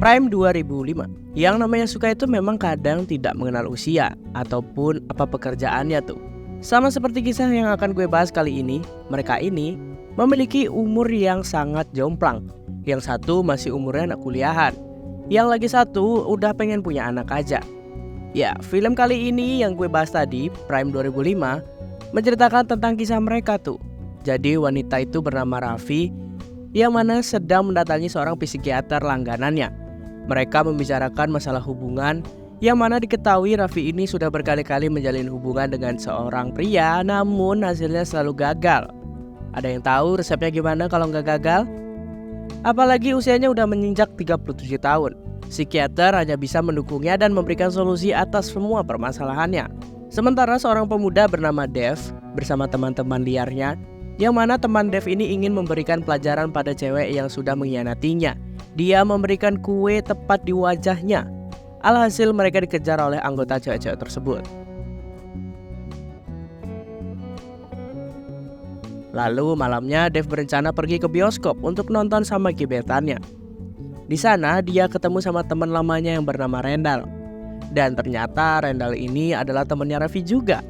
Prime 2005. Yang namanya suka itu memang kadang tidak mengenal usia ataupun apa pekerjaannya tuh. Sama seperti kisah yang akan gue bahas kali ini, mereka ini memiliki umur yang sangat jomplang. Yang satu masih umurnya anak kuliahan, yang lagi satu udah pengen punya anak aja. Ya, film kali ini yang gue bahas tadi, Prime 2005, menceritakan tentang kisah mereka tuh. Jadi wanita itu bernama Raffi, yang mana sedang mendatangi seorang psikiater langganannya. Mereka membicarakan masalah hubungan, yang mana diketahui Raffi ini sudah berkali-kali menjalin hubungan dengan seorang pria, namun hasilnya selalu gagal. Ada yang tahu resepnya gimana kalau nggak gagal? Apalagi usianya udah menginjak 37 tahun. Psikiater hanya bisa mendukungnya dan memberikan solusi atas semua permasalahannya. Sementara seorang pemuda bernama Dev bersama teman-teman liarnya, yang mana teman Dev ini ingin memberikan pelajaran pada cewek yang sudah mengkhianatinya. Dia memberikan kue tepat di wajahnya. Alhasil mereka dikejar oleh anggota cewek-cewek tersebut. Lalu malamnya Dev berencana pergi ke bioskop untuk nonton sama gebetannya. Di sana dia ketemu sama teman lamanya yang bernama Rendal. Dan ternyata Rendal ini adalah temannya Raffi juga.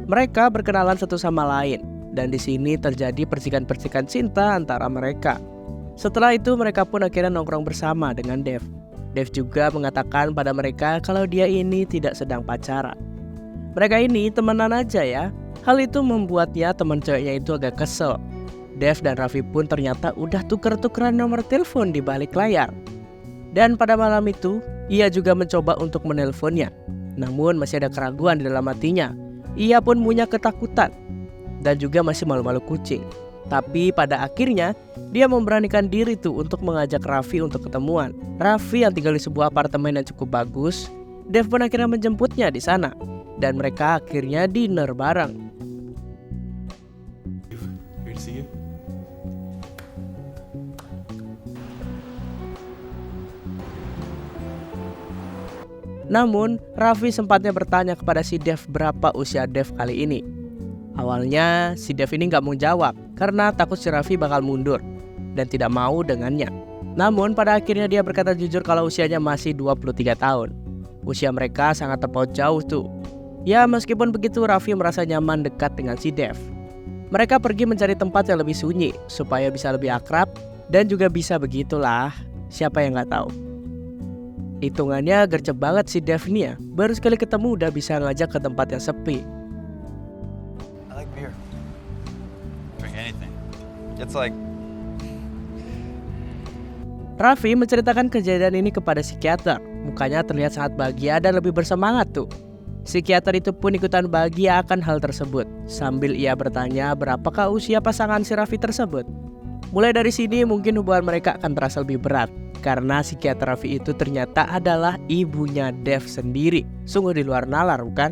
Mereka berkenalan satu sama lain. Dan di sini terjadi percikan-percikan cinta antara mereka. Setelah itu mereka pun akhirnya nongkrong bersama dengan Dev. Dev juga mengatakan pada mereka kalau dia ini tidak sedang pacaran. Mereka ini temenan aja ya. Hal itu membuatnya teman ceweknya itu agak kesel. Dev dan Raffi pun ternyata udah tuker-tukeran nomor telepon di balik layar. Dan pada malam itu, ia juga mencoba untuk menelponnya. Namun masih ada keraguan di dalam hatinya. Ia pun punya ketakutan dan juga masih malu-malu kucing. Tapi pada akhirnya, dia memberanikan diri tuh untuk mengajak Raffi untuk ketemuan. Raffi yang tinggal di sebuah apartemen yang cukup bagus, Dev pun akhirnya menjemputnya di sana. Dan mereka akhirnya dinner bareng. Namun, Raffi sempatnya bertanya kepada si Dev berapa usia Dev kali ini. Awalnya, si Dev ini gak mau jawab karena takut si Raffi bakal mundur dan tidak mau dengannya. Namun, pada akhirnya dia berkata jujur kalau usianya masih 23 tahun. Usia mereka sangat terpaut jauh tuh. Ya, meskipun begitu Raffi merasa nyaman dekat dengan si Dev. Mereka pergi mencari tempat yang lebih sunyi supaya bisa lebih akrab dan juga bisa begitulah. Siapa yang gak tahu? Hitungannya gercep banget si Dev nih ya. Baru sekali ketemu udah bisa ngajak ke tempat yang sepi. I like beer. Drink anything. It's like Raffi menceritakan kejadian ini kepada psikiater. Mukanya terlihat sangat bahagia dan lebih bersemangat tuh. Psikiater itu pun ikutan bahagia akan hal tersebut. Sambil ia bertanya berapakah usia pasangan si Raffi tersebut. Mulai dari sini mungkin hubungan mereka akan terasa lebih berat. Karena psikiater Raffi itu ternyata adalah ibunya Dev sendiri. Sungguh di luar nalar bukan?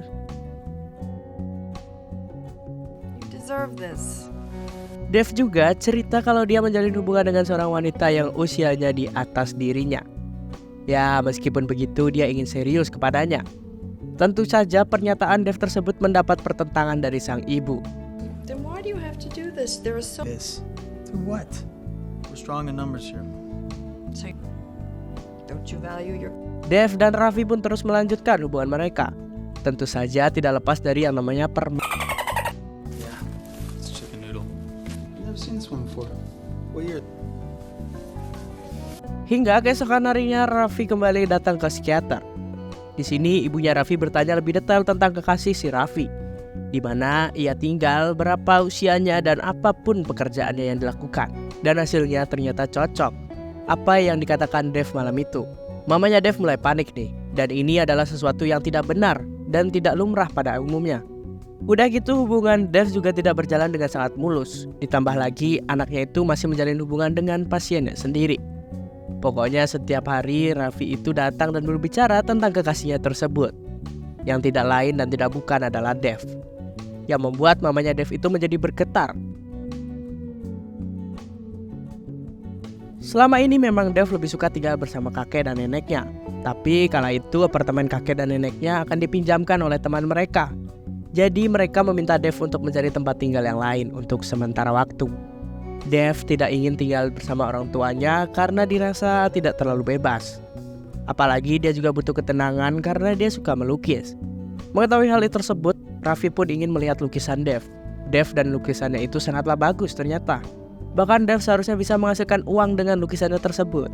You deserve this. Dev juga cerita kalau dia menjalin hubungan dengan seorang wanita yang usianya di atas dirinya. Ya, meskipun begitu dia ingin serius kepadanya. Tentu saja pernyataan Dev tersebut mendapat pertentangan dari sang ibu. Then why do you have to do this? There is so this. To what? We're strong in numbers here. don't you value your Dev dan Raffi pun terus melanjutkan hubungan mereka. Tentu saja tidak lepas dari yang namanya Yeah, it's chicken noodle. I've never seen this one before. What year? Hingga keesokan harinya Raffi kembali datang ke psikiater. Di sini ibunya Raffi bertanya lebih detail tentang kekasih si Raffi, di mana ia tinggal, berapa usianya dan apapun pekerjaannya yang dilakukan. Dan hasilnya ternyata cocok apa yang dikatakan Dev malam itu. Mamanya Dev mulai panik nih, dan ini adalah sesuatu yang tidak benar dan tidak lumrah pada umumnya. Udah gitu hubungan Dev juga tidak berjalan dengan sangat mulus. Ditambah lagi anaknya itu masih menjalin hubungan dengan pasiennya sendiri. Pokoknya setiap hari Raffi itu datang dan berbicara tentang kekasihnya tersebut, yang tidak lain dan tidak bukan adalah Dev, yang membuat mamanya Dev itu menjadi bergetar. Selama ini memang Dev lebih suka tinggal bersama kakek dan neneknya. Tapi kala itu apartemen kakek dan neneknya akan dipinjamkan oleh teman mereka. Jadi mereka meminta Dev untuk mencari tempat tinggal yang lain untuk sementara waktu. Dev tidak ingin tinggal bersama orang tuanya karena dirasa tidak terlalu bebas. Apalagi dia juga butuh ketenangan karena dia suka melukis. Mengetahui hal itu tersebut, Raffi pun ingin melihat lukisan Dev. Dev dan lukisannya itu sangatlah bagus ternyata. Bahkan Dev seharusnya bisa menghasilkan uang dengan lukisannya tersebut.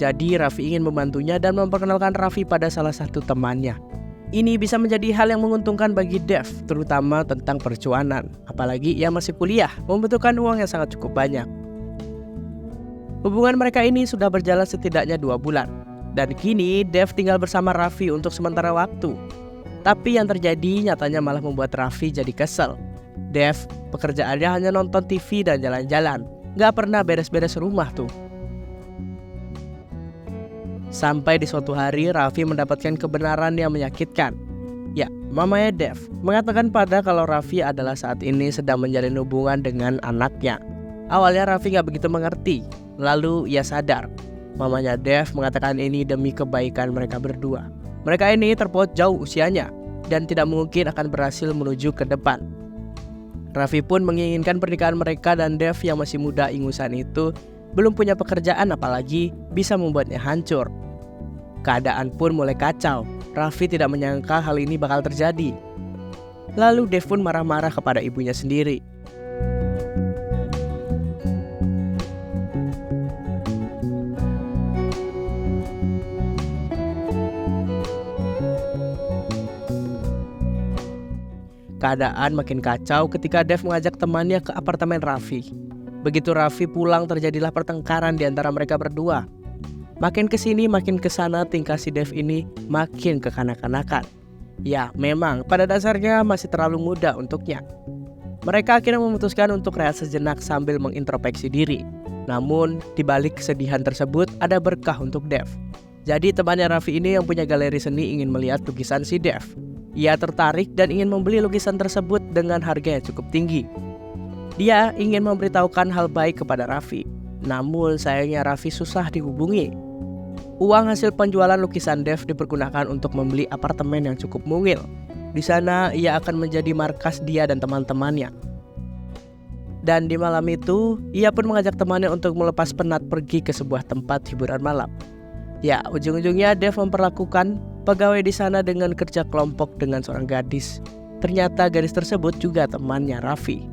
Jadi Raffi ingin membantunya dan memperkenalkan Raffi pada salah satu temannya. Ini bisa menjadi hal yang menguntungkan bagi Dev, terutama tentang percuanan. Apalagi ia masih kuliah, membutuhkan uang yang sangat cukup banyak. Hubungan mereka ini sudah berjalan setidaknya 2 bulan. Dan kini Dev tinggal bersama Raffi untuk sementara waktu. Tapi yang terjadi nyatanya malah membuat Raffi jadi kesel. Dev, pekerjaannya hanya nonton TV dan jalan-jalan. Gak pernah beres-beres rumah tuh. Sampai di suatu hari Raffi mendapatkan kebenaran yang menyakitkan. Ya, mamanya Dev mengatakan kalau Raffi adalah saat ini sedang menjalin hubungan dengan anaknya. Awalnya Raffi gak begitu mengerti. Lalu ia sadar. Mamanya Dev mengatakan ini demi kebaikan mereka berdua. Mereka ini terpaut jauh usianya dan tidak mungkin akan berhasil menuju ke depan. Raffi pun menginginkan pernikahan mereka dan Dev yang masih muda ingusan itu belum punya pekerjaan apalagi bisa membuatnya hancur. Keadaan pun mulai kacau. Raffi tidak menyangka hal ini bakal terjadi. Lalu Dev pun marah-marah kepada ibunya sendiri. Keadaan makin kacau ketika Dev mengajak temannya ke apartemen Raffi. Begitu Raffi pulang terjadilah pertengkaran di antara mereka berdua. Makin kesini makin kesana tingkah si Dev ini makin kekanak-kanakan. Ya memang pada dasarnya masih terlalu muda untuknya. Mereka akhirnya memutuskan untuk rehat sejenak sambil mengintrospeksi diri. Namun di balik kesedihan tersebut ada berkah untuk Dev. Jadi temannya Raffi ini yang punya galeri seni ingin melihat lukisan si Dev. Ia tertarik dan ingin membeli lukisan tersebut dengan harga yang cukup tinggi. Dia ingin memberitahukan hal baik kepada Raffi. Namun sayangnya Raffi susah dihubungi. Uang hasil penjualan lukisan Dev dipergunakan untuk membeli apartemen yang cukup mungil. Di sana ia akan menjadi markas dia dan teman-temannya. Dan di malam itu ia pun mengajak temannya untuk melepas penat pergi ke sebuah tempat hiburan malam. Ya, ujung-ujungnya Dev memperlakukan pegawai di sana dengan kerja kelompok dengan seorang gadis. Ternyata gadis tersebut juga temannya Raffi.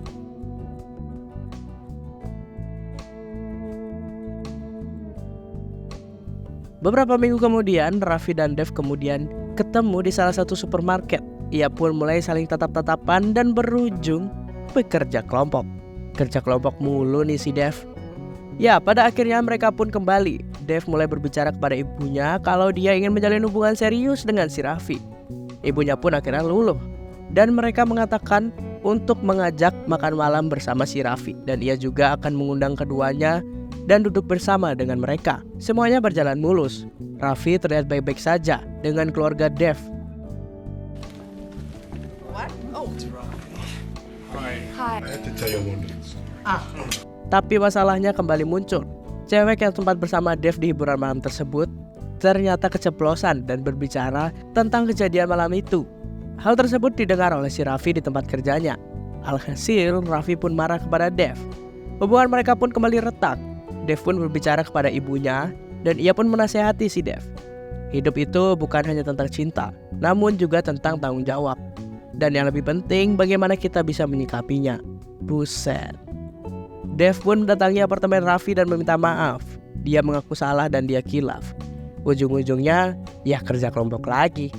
Beberapa minggu kemudian, Raffi dan Dev kemudian ketemu di salah satu supermarket. Ia pun mulai saling tatap-tatapan dan berujung bekerja kelompok. Kerja kelompok mulu nih si Dev. Ya, pada akhirnya mereka pun kembali. Dev mulai berbicara kepada ibunya kalau dia ingin menjalin hubungan serius dengan si Raffi. Ibunya pun akhirnya luluh. Dan mereka mengatakan untuk mengajak makan malam bersama si Raffi. Dan ia juga akan mengundang keduanya dan duduk bersama dengan mereka. Semuanya berjalan mulus. Raffi terlihat baik-baik saja dengan keluarga Dev. What? Oh, Hi. hi. I had to tell you one thing. Tapi masalahnya kembali muncul. Cewek yang sempat bersama Dev di hiburan malam tersebut ternyata keceplosan dan berbicara tentang kejadian malam itu. Hal tersebut didengar oleh si Raffi di tempat kerjanya. Alhasil Raffi pun marah kepada Dev. Hubungan mereka pun kembali retak. Dev pun berbicara kepada ibunya dan ia pun menasehati si Dev. Hidup itu bukan hanya tentang cinta, namun juga tentang tanggung jawab. Dan yang lebih penting bagaimana kita bisa menyikapinya. Buset. Dev pun mendatangi apartemen Raffi dan meminta maaf. Dia mengaku salah dan dia khilaf. Ujung-ujungnya ya kerja kelompok lagi.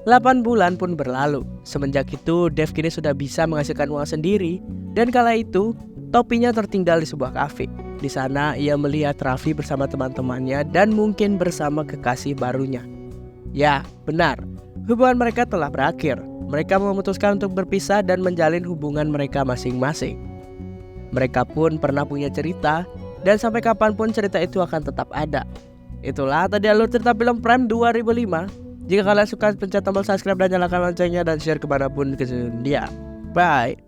Delapan bulan pun berlalu. Semenjak itu Dev kini sudah bisa menghasilkan uang sendiri. Dan kala itu topinya tertinggal di sebuah kafe. Di sana ia melihat Raffi bersama teman-temannya dan mungkin bersama kekasih barunya. Ya benar, hubungan mereka telah berakhir. Mereka memutuskan untuk berpisah dan menjalin hubungan mereka masing-masing. Mereka pun pernah punya cerita. Dan sampai kapanpun cerita itu akan tetap ada. Itulah tadi alur cerita film Prime 2005. Jika kalian suka, pencet tombol subscribe dan nyalakan loncengnya dan share kemanapun ke dunia. Bye.